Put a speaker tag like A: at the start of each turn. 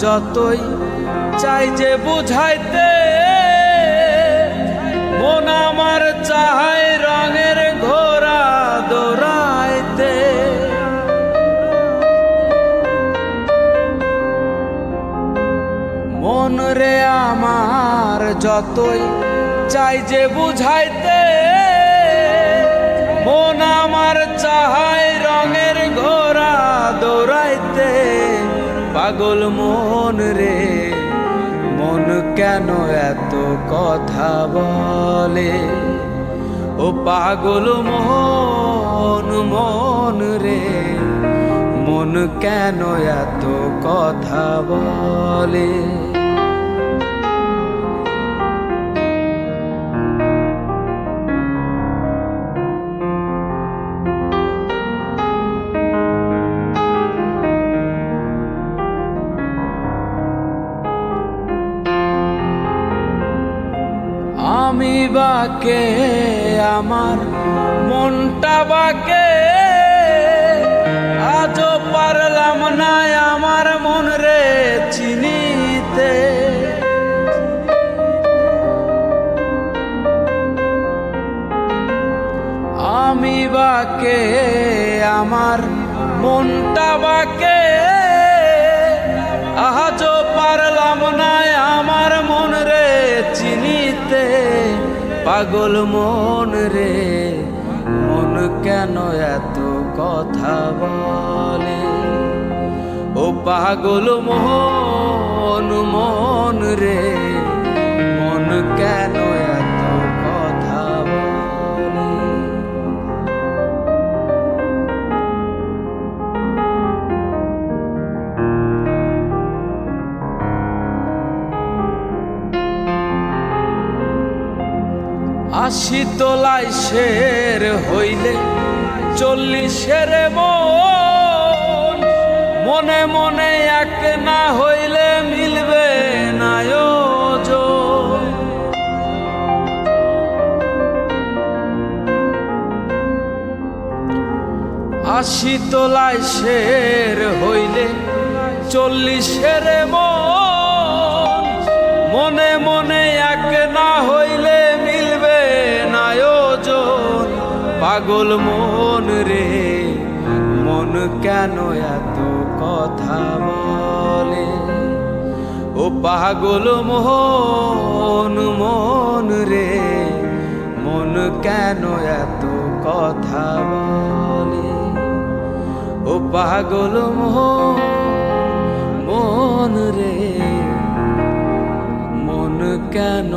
A: যতই চাই যে বুঝাইতে, মন আমার চায় রঙের ঘোড়া দৌড়াইতে। মন রে আমার যতই চাই যে বুঝাইতে, মন আমার চায় রঙের ঘোড়া দৌড়াইতে। পাগল মন রে, মন কেন এত কথা বলে? ও পাগল মন, মন রে, মন কেন এত কথা বলে? আমি বাকে, আমার মনটা বাকে, আজও পারলাম না আমার মন রে চিনিতে। আমি বাকে, আমার মনটা বাকে, আজও পারলাম না আমার মন রে চিনিতে। পাগল মন রে, মন কেন এত কথা বলে? ও পাগল মন, মন রে, মন কেন এত কথা বলে? আশি তোলাই শের হইলে 40-এর মন, মনে মনে এক না হইলে মিলবে না ওজন। আশি তোলাই শের হইলে 40-এর মন, মনে মনে এক না হইলে মিলবে না ওজন। পাগল মন রে, মন কেন এত কথা বলে? ও পাগল মন, মন রে, মন কেন এত কথা বলে? ও পাগল মন, মন রে, মন কেন